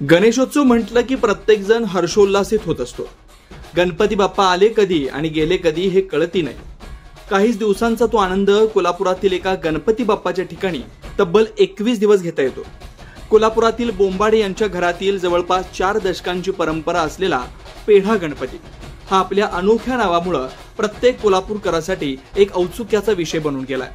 गणेशोत्सव म्हटलं की प्रत्येक जण हर्षोल्लासित होत असतो। गणपती बाप्पा आले कधी आणि गेले कधी हे कळती नाही। काहीच दिवसांचा तो आनंद कोल्हापुरातील एका गणपती बाप्पाच्या ठिकाणी तब्बल 21 दिवस घेता येतो। कोल्हापुरातील बोंबाडे यांच्या घरातील जवळपास 4 दशकांची परंपरा असलेला पेढा गणपती हा आपल्या अनोख्या नावामुळे प्रत्येक कोल्हापूरकरासाठी एक औत्सुक्याचा विषय बनून गेलाय।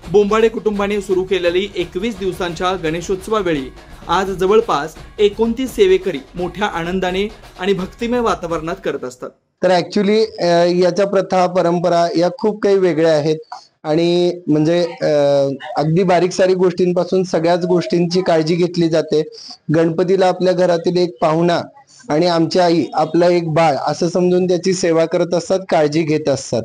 बोंबाडे कुटुंबाने सुरू केलेली 21 दिवसांच्या गणेशोत्सवावेळी आज जवळपास 29 सेवेकरी मोठ्या आनंदाने आणि भक्तिमय वातावरणात करत असतात। तर ऍक्च्युली याच्या प्रथा परंपरा या खूप काही वेगळ्या आहेत आणि म्हणजे अगदी बारीक सारीक गोष्टींपासून सगळ्याच गोष्टींची काळजी घेतली जाते। गणपतीला आपल्या घरातील एक पाहुणा आणि आमची आई आपला एक बाळ असं समजून त्याची सेवा करत असतात, काळजी घेत असतात।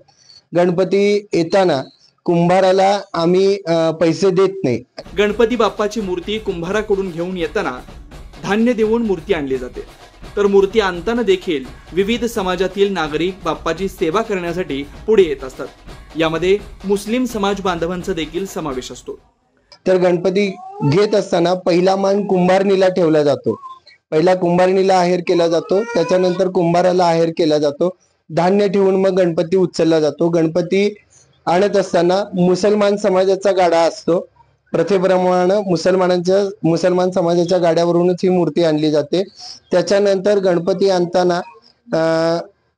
गणपती येताना कुंभाराला आम्ही पैसे देत नाही। गणपती बाप्पाची मूर्ती कुंभाराकडून घेऊन येताना धान्य देऊन मूर्ती आणली जाते, तर मूर्ती आणताना देखील विविध समाजातील नागरिक बाप्पाची सेवा करण्यासाठी पुढे येत असतात। यामध्ये मुस्लिम समाज बांधवांचा देखील समावेश असतो। तर गणपती घेत असताना पहिला मान कुंभारणीला ठेवला जातो। पहिला कुंभारणीला आहेर केला जातो, त्याच्यानंतर कुंभाराला आहेर केला जातो। धान्य ठेवून मग गणपती उचलला जातो। गणपती आणत असताना मुसलमान समाजाचा गाडा असतो। प्रथेप्रमाणे मुसलमान समाजाच्या गाड्यावरूनच ही मूर्ती आणली जाते। त्याच्यानंतर गणपती आणताना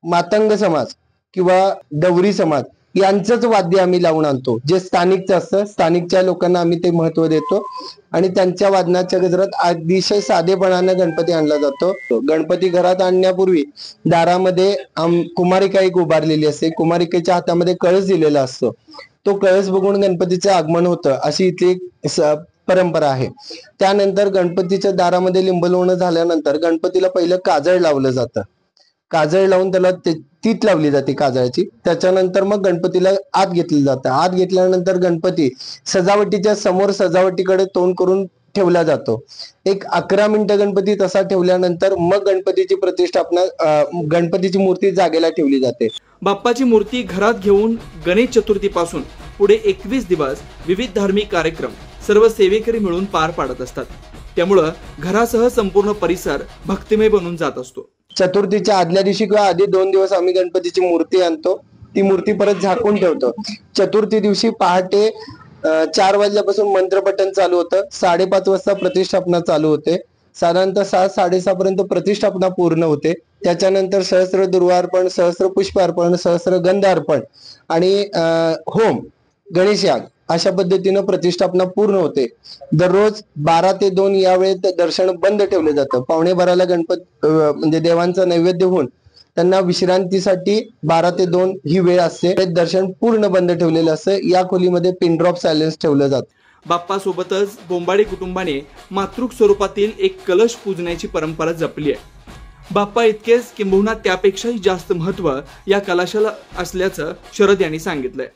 मातंग समाज किंवा डवरी समाज यांचंच वाद्य आम्ही लावून आणतो, जे स्थानिकचं असतं। स्थानिकच्या लोकांना आम्ही ते महत्व देतो आणि त्यांच्या वादनाच्या गजरात अतिशय साधेपणाने गणपती आणला जातो। गणपती घरात आणण्यापूर्वी दारामध्ये कुमारिका एक उभारलेली असते। कुमारिकेच्या हातामध्ये कळस दिलेला असतो। तो कळस बघून गणपतीचं आगमन होतं, अशी इथली परंपरा आहे। त्यानंतर गणपतीच्या दारामध्ये लिंबलोणं झाल्यानंतर गणपतीला पहिलं काजळ लावलं जातं। काजळ लावून त्याला तीत लावली जाते काजळाची। त्याच्यानंतर मग गणपतीला आत घेतलं जातं। आत घेतल्यानंतर गणपती सजावटीच्या समोर सजावटीकडे तोंड करून ठेवला जातो। एक 11 मिनिटं गणपती तसा ठेवल्यानंतर मग गणपतीची प्रतिष्ठापना गणपतीची मूर्ती जागेला ठेवली जाते। बाप्पाची मूर्ती घरात घेऊन गणेश चतुर्थीपासून पुढे 21 दिवस विविध धार्मिक कार्यक्रम सर्व सेवेकरी मिळून पार पाडत असतात। त्यामुळे घरासह संपूर्ण परिसर भक्तिमय बनून जात असतो। चतुर्थीच्या आदल्या दिवशी किंवा आधी 2 दिवस आम्ही गणपतीची मूर्ती आणतो, ती मूर्ती परत झाकून ठेवतो। चतुर्थी दिवशी पहाटे 4 वाजल्यापासून मंत्रपठण चालू होतं। 5:30 वाजता प्रतिष्ठापना चालू होते। साधारणतः 6-6:30 पर्यंत प्रतिष्ठापना पूर्ण होते। त्याच्यानंतर सहस्र दुर्वार्पण, सहस्र पुष्प अर्पण, सहस्र गंध अर्पण आणि होम गणेश याग अशा पद्धतीनं प्रतिष्ठापना पूर्ण होते। दररोज 12 ते 2 या वेळेत दर्शन बंद ठेवलं जातं। 12:45ला म्हणजे देवांचा नैवेद्य होऊन त्यांना विश्रांतीसाठी 12 ते 2 ही वेळ असते। दर्शन पूर्ण बंद ठेवलेलं असतं। या खोलीमध्ये पिन ड्रॉप सायलेन्स ठेवलं जातं। बाप्पा सोबतच बोंबाडे कुटुंबाने मातृक स्वरूपातील एक कलश पूजण्याची परंपरा जपली आहे। बाप्पा इतकेच किंबहुना त्यापेक्षाही जास्त महत्व या कलशाला असल्याचं शरद यांनी सांगितलंय।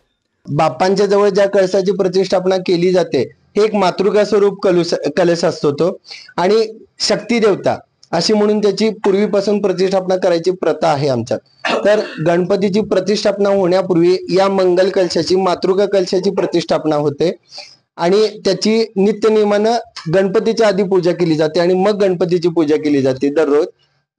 बाप्पांच्या जवळ ज्या कळसाची प्रतिष्ठापना केली जाते हे एक मातृका स्वरूप कलश असतो तो, आणि शक्ती देवता अशी म्हणून त्याची पूर्वीपासून प्रतिष्ठापना करायची प्रथा आहे आमच्यात। तर गणपतीची प्रतिष्ठापना होण्यापूर्वी या मंगल कलशाची मातृका कलशाची प्रतिष्ठापना होते आणि त्याची नित्यनियमानं गणपतीच्या आधी पूजा केली जाते आणि मग गणपतीची पूजा केली जाते दररोज।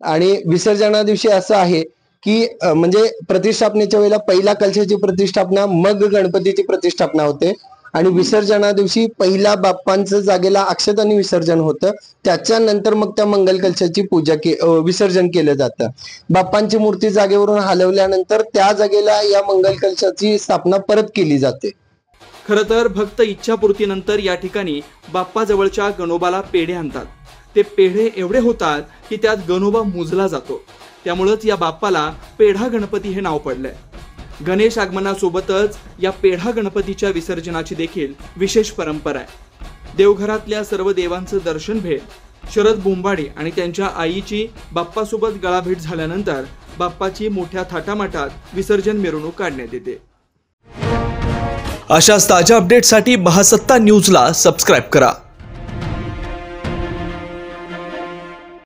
आणि विसर्जना दिवशी असं आहे की म्हणजे प्रतिष्ठापनेच्या वेळेला पहिला कलशाची प्रतिष्ठापना मग गणपतीची प्रतिष्ठापना होते आणि विसर्जना दिवशी पहिला बाप्पांचं जागेला अक्षतांनी विसर्जन होतं। त्याच्यानंतर मग त्या मंगल कलशाची विसर्जन केलं जातं। बाप्पांची मूर्ती जागेवरून हलवल्यानंतर त्या जागेला या मंगल कलशाची स्थापना परत केली जाते। खरं तर भक्त इच्छापूर्तीनंतर या ठिकाणी बाप्पा जवळच्या गणोबाला पेढे आणतात। ते पेढे एवढे होतात की त्यात गणोबा मुजला जातो। त्यामुळेच या बाप्पाला पेढा गणपती हे नाव पडलंय। गणेश आगमनासोबतच या पेढा गणपतीच्या विसर्जनाची देखील विशेष परंपरा आहे। देवघरातल्या सर्व देवांचं दर्शन भेट शरद बोंबाडे आणि त्यांच्या आईची बाप्पासोबत गळाभेट झाल्यानंतर बाप्पाची मोठ्या थाटामाटात विसर्जन मिरवणूक काढण्यात येते। अशाच ताज्या अपडेटसाठी महासत्ता न्यूजला सबस्क्राइब करा।